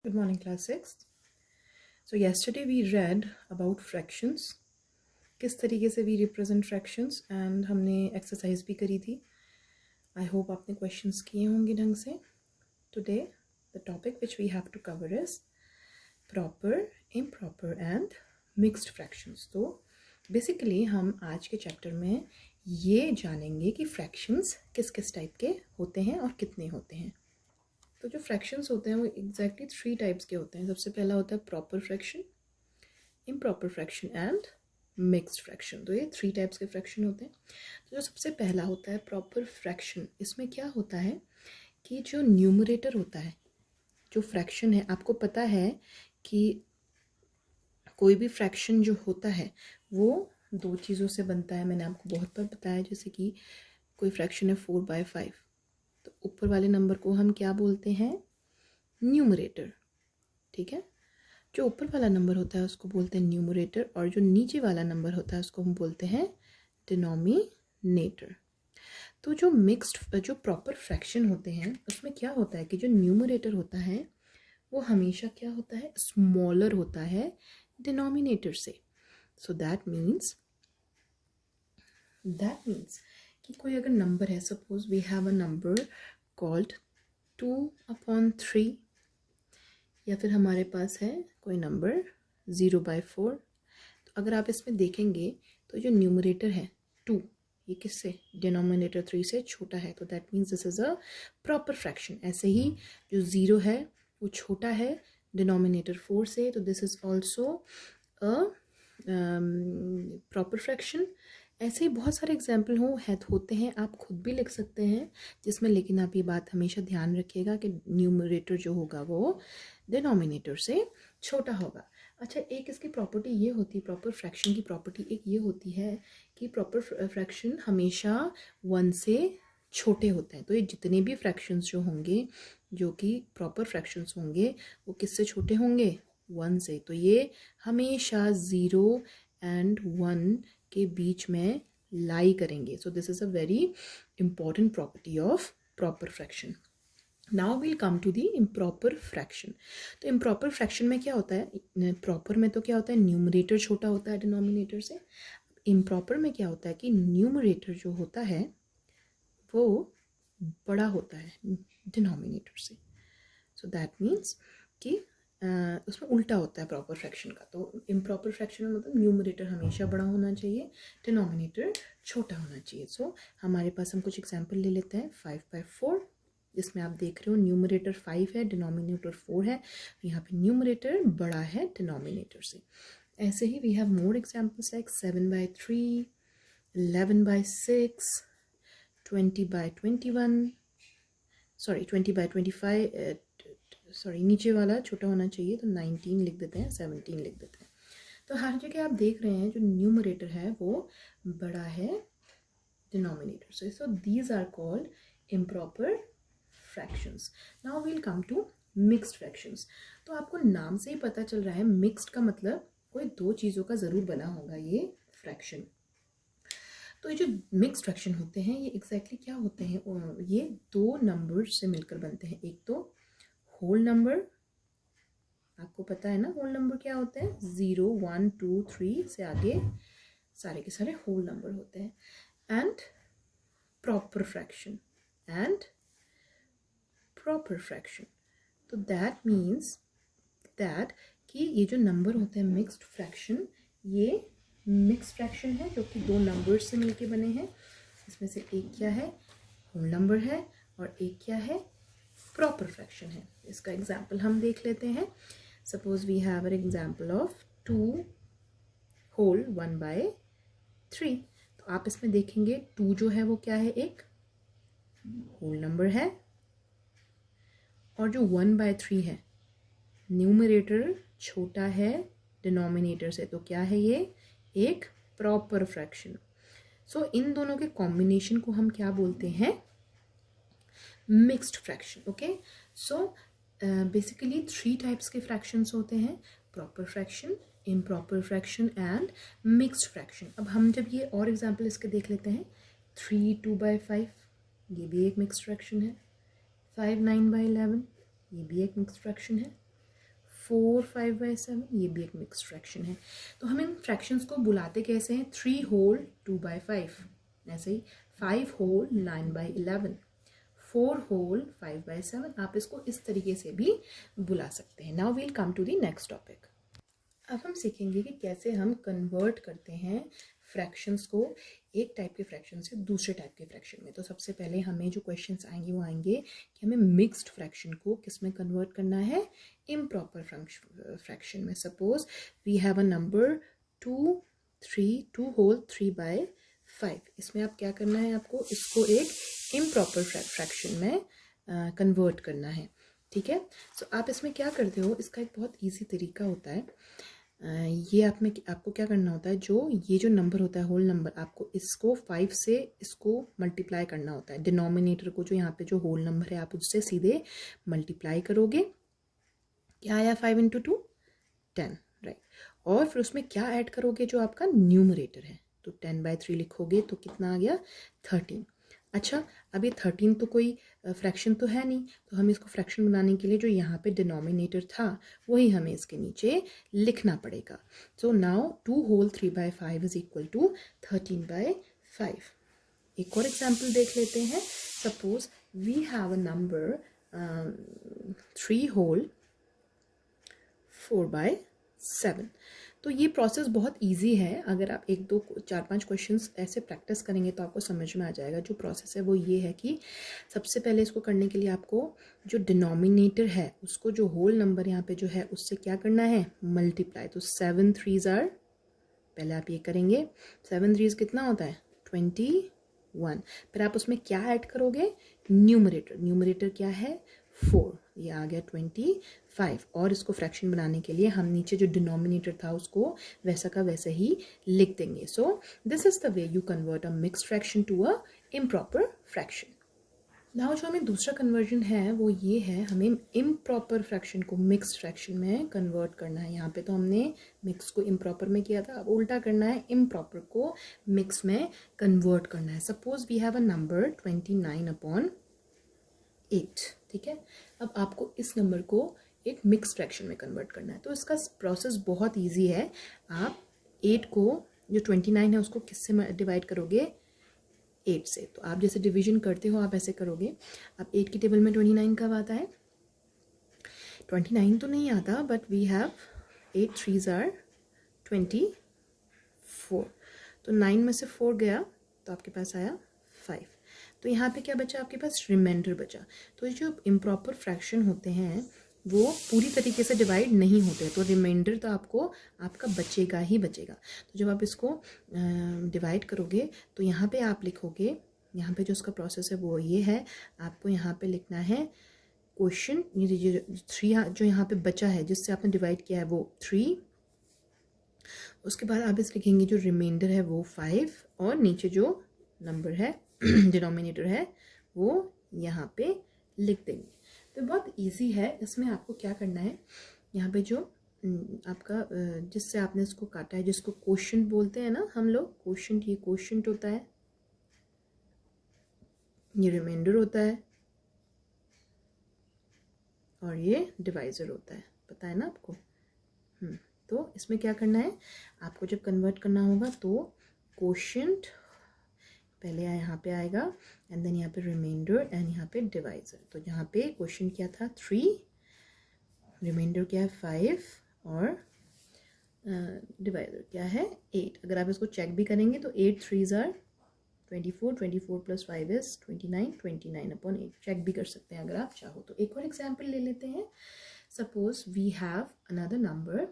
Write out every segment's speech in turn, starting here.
Good morning, class 6th. So yesterday we read about fractions, किस तरीके से we represent fractions, and हमने exercise भी करी थी. I hope आपने questions किए होंगे ढंग से. Today the topic which we have to cover is proper, improper and mixed fractions. तो basically हम आज के chapter में ये जानेंगे कि fractions किस किस टाइप के होते हैं और कितने होते हैं. तो जो फ्रैक्शंस होते हैं वो एग्जैक्टली 3 टाइप्स के होते हैं. सबसे पहला होता है proper fraction, improper fraction and mixed fraction. तो ये 3 टाइप्स के फ्रैक्शन होते हैं. तो जो सबसे पहला होता है प्रॉपर फ्रैक्शन, इसमें क्या होता है कि जो न्यूमरेटर होता है, जो फ्रैक्शन है, आपको पता है कि कोई भी फ्रैक्शन जो होता है वो 2 चीज़ों से बनता है. मैंने आपको बहुत बार बताया, जैसे कि कोई फ्रैक्शन है 4/5, तो ऊपर वाले नंबर को हम क्या बोलते हैं? न्यूमरेटर. ठीक है, जो ऊपर वाला नंबर होता है उसको बोलते हैं न्यूमरेटर, और जो नीचे वाला नंबर होता है उसको हम बोलते हैं डिनोमिनेटर. तो जो मिक्स्ड, जो प्रॉपर फ्रैक्शन होते हैं उसमें क्या होता है कि जो न्यूमरेटर होता है वो हमेशा क्या होता है? स्मॉलर होता है डिनोमिनेटर से. सो दैट मीन्स कि कोई अगर नंबर है, suppose we have a number called 2/3, या फिर हमारे पास है कोई नंबर 0/4. तो अगर आप इसमें देखेंगे तो जो न्यूमरेटर है 2, ये किससे? डिनोमिनेटर 3 से छोटा है. तो that means this is a proper fraction. ऐसे ही जो 0 है वो छोटा है डिनोमिनेटर 4 से, तो this is also a proper fraction. ऐसे ही बहुत सारे एग्जाम्पल होते हैं, आप खुद भी लिख सकते हैं जिसमें, लेकिन आप ये बात हमेशा ध्यान रखिएगा कि न्यूमरेटर जो होगा वो डिनोमिनेटर से छोटा होगा. अच्छा, एक इसकी प्रॉपर्टी ये होती है, प्रॉपर फ्रैक्शन की प्रॉपर्टी एक ये होती है कि प्रॉपर फ्रैक्शन हमेशा 1 से छोटे होते हैं. तो ये जितने भी फ्रैक्शंस जो होंगे, जो कि प्रॉपर फ्रैक्शंस होंगे, वो किससे छोटे होंगे? 1 से. तो ये हमेशा 0 एंड 1 के बीच में लाई करेंगे. So this is a very important property of proper fraction. Now will come to the improper fraction. तो इम्प्रॉपर फ्रैक्शन में क्या होता है? प्रॉपर में तो क्या होता है? न्यूमरेटर छोटा होता है डिनोमिनेटर से. इम्प्रॉपर में क्या होता है कि न्यूमरेटर जो होता है वो बड़ा होता है डिनोमिनेटर से. सो दैट मीन्स कि उसमें उल्टा होता है प्रॉपर फ्रैक्शन का. तो इम्प्रॉपर फ्रैक्शन में मतलब न्यूमरेटर हमेशा बड़ा होना चाहिए, डिनोमिनेटर छोटा होना चाहिए. सो हमारे पास हम कुछ एग्जाम्पल ले लेते हैं. 5/4, जिसमें आप देख रहे हो न्यूमरेटर 5 है, डिनोमिनेटर 4 है. यहाँ पे न्यूमरेटर बड़ा है डिनोमिनेटर से. ऐसे ही we have more examples like 7/3, 11/6, 20/21, sorry 20/25, sorry नीचे वाला छोटा होना चाहिए, तो 19 लिख देते हैं, 17 लिख देते हैं. तो हर जगह आप देख रहे हैं जो न्यूमरेटर है वो बड़ा है डिनोमिनेटर से. So these are called improper fractions. Now will come to mixed fractions. तो आपको नाम से ही पता चल रहा है मिक्स्ड का मतलब कोई 2 चीज़ों का ज़रूर बना होगा ये फ्रैक्शन. तो ये जो मिक्स्ड फ्रैक्शन होते हैं ये एग्जैक्टली क्या होते हैं? ये 2 नंबर्स से मिलकर बनते हैं. एक तो होल नंबर, आपको पता है ना होल नंबर क्या होते हैं? 0, 1, 2, 3 से आगे सारे के सारे होल नंबर होते हैं. एंड प्रॉपर फ्रैक्शन तो दैट मीन्स दैट कि ये जो नंबर होते हैं मिक्स्ड फ्रैक्शन, ये मिक्स्ड फ्रैक्शन है जो कि 2 नंबर्स से मिलके बने हैं. इसमें से एक क्या है? होल नंबर है, और एक क्या है? प्रॉपर फ्रैक्शन है. इसका एग्जाम्पल हम देख लेते हैं. Suppose we have an example of 2 whole 1/3. तो आप इसमें देखेंगे 2 जो है वो क्या है? एक होल नंबर है, और जो 1/3 है, न्यूमरेटर छोटा है डिनोमिनेटर से, तो क्या है ये? एक प्रॉपर फ्रैक्शन. सो इन दोनों के कॉम्बिनेशन को हम क्या बोलते हैं? Mixed fraction. Okay, so basically 3 types के फ्रैक्शंस होते हैं: proper fraction, improper fraction and mixed fraction. अब हम जब ये और एग्जांपल इसके देख लेते हैं. 3 2/5, ये भी एक मिक्स्ड फ्रैक्शन है. 5 9/11, ये भी एक मिक्स्ड फ्रैक्शन है. 4/5/7, ये भी एक मिक्स्ड फ्रैक्शन है। तो हम इन फ्रैक्शंस को बुलाते कैसे हैं? 3 होल 2/5, ऐसे ही 5 होल 9/11, 4 होल 5/7। आप इसको इस तरीके से भी बुला सकते हैं। Now will come to the next topic. अब हम सीखेंगे कि कैसे हम कन्वर्ट करते हैं फ्रैक्शंस को एक टाइप के फ्रैक्शन से दूसरे टाइप के फ्रैक्शन में। तो सबसे पहले हमें जो क्वेश्चंस आएंगे वो आएंगे कि हमें मिक्स्ड फ्रैक्शन को किस में कन्वर्ट करना है? इम्प्रॉपर फ्रैक्शन में। Suppose we have a number 2 whole 3/5। इसमें आप क्या करना है? आपको इसको एक इम्प्रॉपर फ्रैक्शन में कन्वर्ट करना है। ठीक है। सो आप इसमें क्या करते हो? इसका एक बहुत ईजी तरीका होता है। ये आपको क्या करना होता है? ये जो नंबर होता है होल नंबर, आपको इसको 5 से इसको मल्टीप्लाई करना होता है। डिनोमिनेटर को जो यहाँ पे जो होल नंबर है आप उससे सीधे मल्टीप्लाई करोगे। क्या आया? 5 × 2 10, राइट। और फिर उसमें क्या ऐड करोगे? जो आपका न्यूमरेटर है। तो 10/3 लिखोगे तो कितना आ गया? 13। अच्छा, अब ये 13 तो कोई फ्रैक्शन तो है नहीं, तो हमें इसको फ्रैक्शन बनाने के लिए जो यहाँ पे डिनोमिनेटर था वही हमें इसके नीचे लिखना पड़ेगा। So now 2 whole 3/5 is equal to 13/5। एक और एग्जाम्पल देख लेते हैं। Suppose we have a number 3 whole 4/7। तो ये प्रोसेस बहुत इजी है। अगर आप 1 2 4 5 क्वेश्चंस ऐसे प्रैक्टिस करेंगे तो आपको समझ में आ जाएगा। जो प्रोसेस है वो ये है कि सबसे पहले इसको करने के लिए आपको जो डिनोमिनेटर है उसको जो होल नंबर यहाँ पे जो है उससे क्या करना है? मल्टीप्लाई। तो 7 3s आर, पहले आप ये करेंगे। 7 3s कितना होता है? 21। फिर आप उसमें क्या ऐड करोगे? न्यूमरेटर। न्यूमरेटर क्या है? 4। ये आ गया 25। और इसको फ्रैक्शन बनाने के लिए हम नीचे जो डिनोमिनेटर था उसको वैसा का वैसे ही लिख देंगे। So this is the way you convert a mixed fraction to a improper fraction. Now जो हमें दूसरा कन्वर्जन है वो ये है, हमें इम्प्रॉपर फ्रैक्शन को मिक्स्ड फ्रैक्शन में कन्वर्ट करना है। यहाँ पे तो हमने मिक्स को इम्प्रॉपर में किया था, अब उल्टा करना है, इम्प्रॉपर को मिक्स में कन्वर्ट करना है। Suppose we have a number 29/8। ठीक है। अब आपको इस नंबर को एक मिक्स फ्रैक्शन में कन्वर्ट करना है। तो इसका प्रोसेस बहुत इजी है। आप 8 को, जो 29 है उसको किससे डिवाइड करोगे? 8 से। तो आप जैसे डिवीजन करते हो आप ऐसे करोगे। अब 8 की टेबल में 29 कब आता है? 29 तो नहीं आता, but we have 8 3s are 24। तो 9 में से 4 गया तो आपके पास आया 5। तो यहाँ पे क्या बचा? आपके पास रिमाइंडर बचा। तो ये जो इम्प्रॉपर फ्रैक्शन होते हैं वो पूरी तरीके से डिवाइड नहीं होते, तो रिमाइंडर तो आपका बचेगा ही बचेगा। तो जब आप इसको डिवाइड करोगे तो यहाँ पे आप लिखोगे, यहाँ पे जो उसका प्रोसेस है वो ये है, आपको यहाँ पे लिखना है क्वेश्चन, ये 3 जो यहाँ पे बचा है जिससे आपने डिवाइड किया है वो 3। उसके बाद आप इस लिखेंगे जो रिमाइंडर है वो 5, और नीचे जो नंबर है डिनोमिनेटर है वो यहाँ पे लिख देंगे। तो बहुत इजी है। इसमें आपको क्या करना है, यहाँ पे जो आपका जिससे आपने इसको काटा है, जिसको क्वोशंट बोलते हैं ना हम लोग, क्वोशंट, ये क्वोशंट होता है, ये रिमाइंडर होता है, और ये डिवाइजर होता है। पता है ना आपको? तो इसमें क्या करना है, आपको जब कन्वर्ट करना होगा तो क्वोशंट पहले यहाँ पे आएगा, एंड देन यहाँ पे रिमाइंडर, एंड यहाँ पे डिवाइजर। तो यहाँ पे क्वेश्चन क्या था? 3, रिमाइंडर क्या है? 5, और डिवाइजर क्या है? 8। अगर आप इसको चेक भी करेंगे तो 8 3s आर 24, 24 + 5 इज 29, 29/8 चेक भी कर सकते हैं अगर आप चाहो तो। एक और एग्जाम्पल ले लेते हैं। Suppose we have another number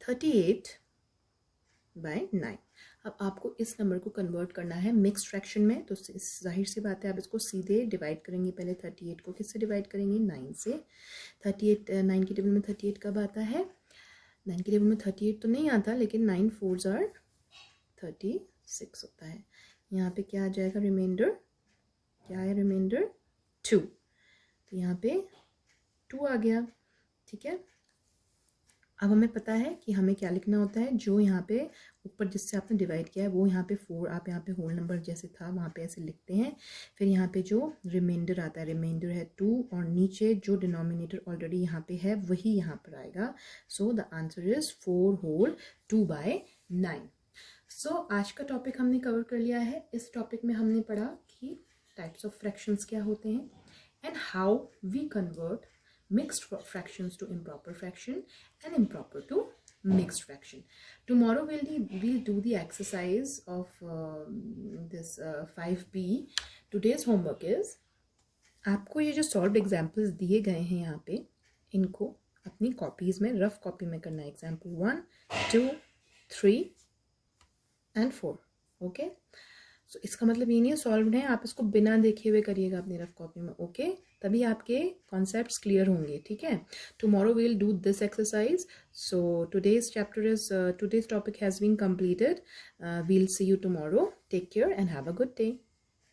38/9। अब आपको इस नंबर को कन्वर्ट करना है मिक्स्ड फ्रैक्शन में। तो जाहिर सी बात है आप इसको सीधे डिवाइड करेंगे। पहले 38 को किससे डिवाइड करेंगे? 9 से। 38 9 की टेबल में 38 कब आता है? 9 की टेबल में 38 तो नहीं आता, लेकिन 9 4s आर 36 होता है। यहाँ पे क्या आ जाएगा? रिमाइंडर क्या है? रिमाइंडर 2। तो यहाँ पे 2 आ गया। ठीक है। अब हमें पता है कि हमें क्या लिखना होता है, जो यहाँ पे ऊपर जिससे आपने डिवाइड किया है वो यहाँ पे 4, आप यहाँ पे होल नंबर जैसे था वहाँ पे ऐसे लिखते हैं। फिर यहाँ पे जो रिमाइंडर आता है, रिमाइंडर है 2, और नीचे जो डिनोमिनेटर ऑलरेडी यहाँ पे है वही यहाँ पर आएगा। So the answer is 4 whole 2/9। So आज का टॉपिक हमने कवर कर लिया है। इस टॉपिक में हमने पढ़ा कि टाइप्स ऑफ फ्रैक्शंस क्या होते हैं and how we convert mixed fractions to improper fraction and improper to mixed fraction. Tomorrow we'll do the exercise of this 5b. Today's homework is आपको ये जो सॉल्व्ड एग्जाम्पल्स दिए गए हैं यहाँ पे, इनको अपनी कॉपीज में रफ कॉपी में करना है। Example 1, 2, 3 and 4। ओके, सो इसका मतलब ये नहीं है सॉल्व है, आप इसको बिना देखे हुए करिएगा अपनी रफ कॉपी में। ओके, तभी आपके कॉन्सेप्ट्स क्लियर होंगे। ठीक है, tomorrow we will do this exercise. So today's topic has been completed. We'll see you tomorrow. Take care and have a good day.